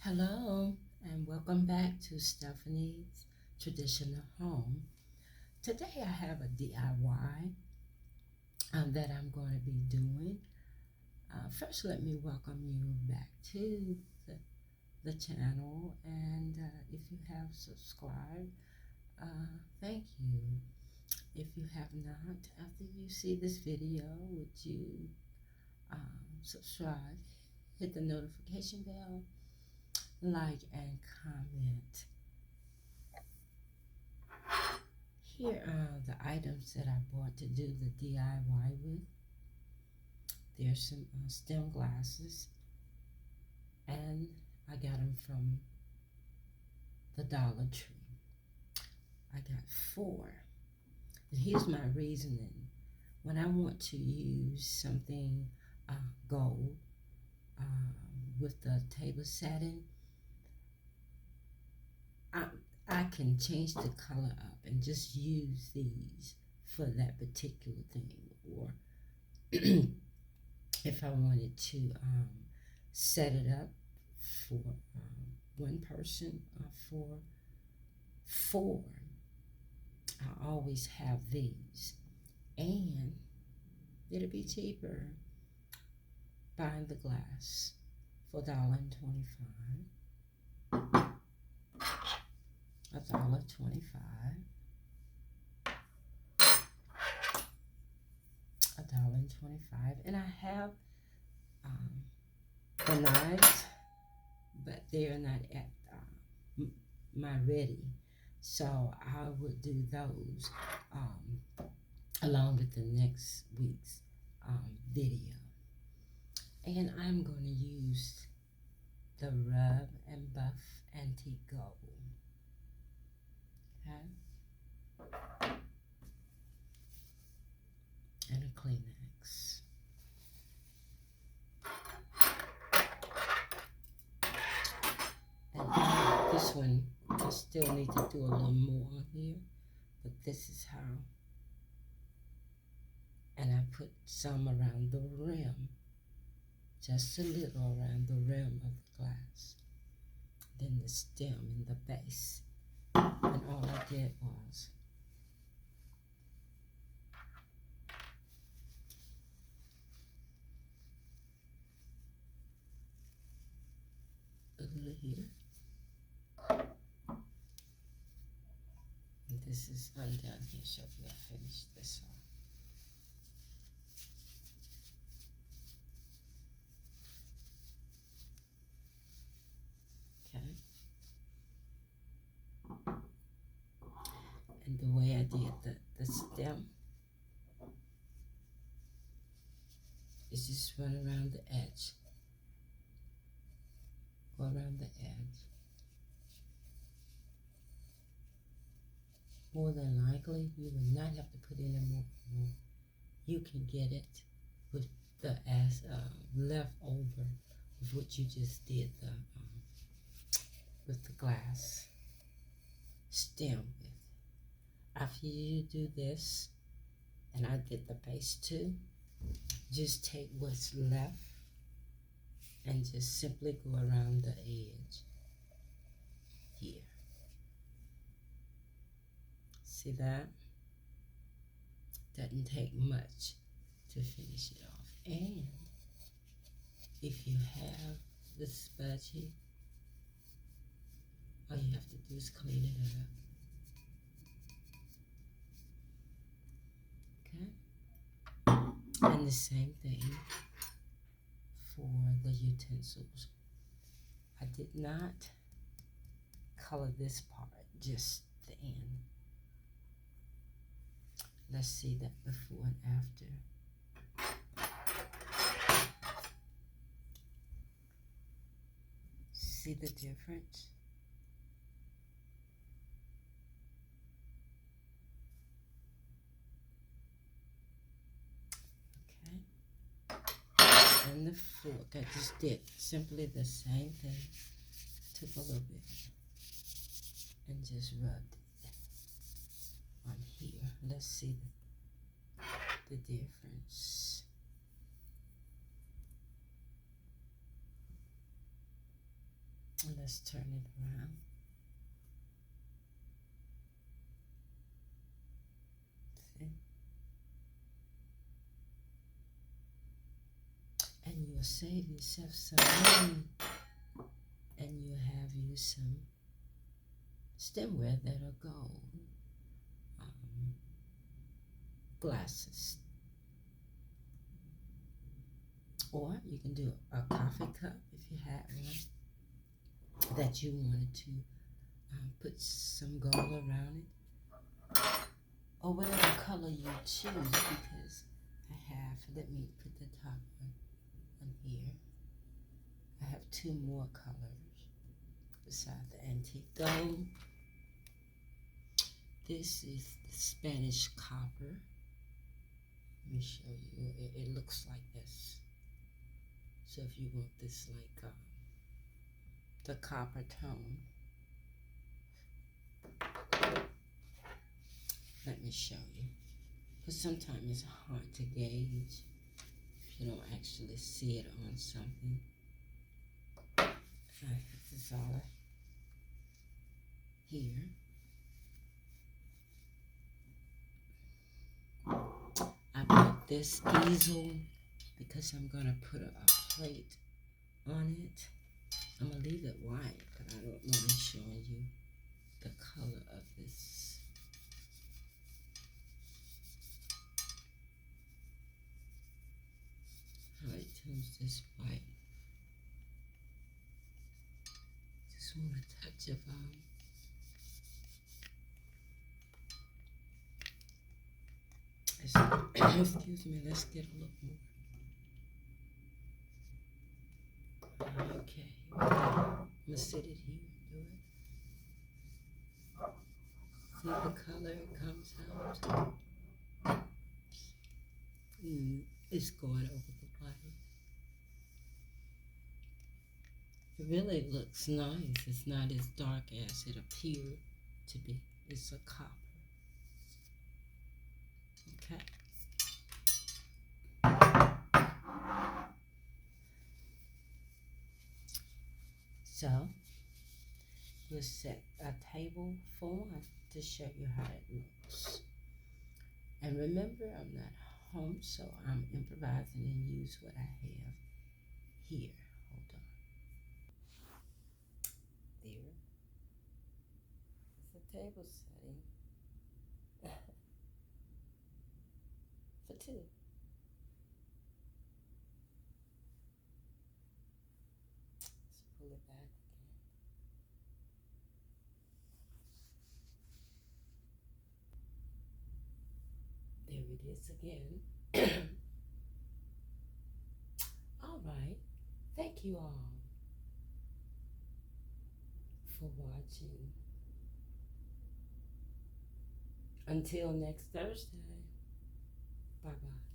Hello, and welcome back to Stephanie's Traditional Home. Today I have a DIY that I'm going to be doing. First, let me welcome you back to the channel, and if you have subscribed, thank you. If you have not, after you see this video, would you subscribe, hit the notification bell, like, and comment. Here are the items that I bought to do the DIY with. There's some stem glasses, and I got them from the Dollar Tree. I got 4. And here's my reasoning. When I want to use something gold with the table setting, I can change the color up and just use these for that particular thing. Or if I wanted to set it up for one person or for 4, I always have these. And it'll be cheaper buying the glass for $1.25. $1.25. $1.25. And I have the knives, but they're not at my ready. So I will do those along with the next week's video. And I'm going to use the Rub and Buff Antique Gold. Okay? And a Kleenex. And this one, I still need to do a little more here, but this is how. And I put some around the rim, just a little around the rim of the glass. Then the stem and the base. And all I did was a little here. And this is undone here, so we'll finish this off. Okay. And the way I did the stem is just run around the edge. Go around the edge. More than likely, you will not have to put any more. You can get it with the leftover of what you just did with the glass stem with. After you do this, and I did the base too, just take what's left and just simply go around the edge here. See that? Doesn't take much to finish it off. And if you have the spudgy, all you have to do is clean it up. Okay? And the same thing for the utensils. I did not color this part, just the end. Let's see that before and after. See the difference? Okay. And the fork, I just did simply the same thing. Took a little bit and just rubbed it on here. Let's see the difference. And let's turn it around. See? And you'll save yourself some money, and you'll have you some stemware that'll go. Glasses. Or you can do a coffee cup if you had one that you wanted to put some gold around it, or whatever color you choose, because I have, let me put the top on here. I have two more colors besides the antique gold. This is the Spanish copper. Let me show you. It looks like this. So if you want this like the copper tone, let me show you. Because sometimes it's hard to gauge if you don't actually see it on something. This is all here. I bought this easel because I'm going to put a plate on it. I'm going to leave it white, but I don't mind showing you the color of this. How it turns this white. Just want a touch of excuse me, let's get a little more. Okay, I'm gonna sit it here and do it. See the color it comes out? It's going over the white. It really looks nice. It's not as dark as it appeared to be. It's a copper. Okay. So we'll set a table for one to show you how it looks. And remember, I'm not home, so I'm improvising and use what I have here. Hold on. There. It's a table setting for two. Let's pull it back again. There it is again. All right. Thank you all for watching. Until next Thursday. Bye-bye.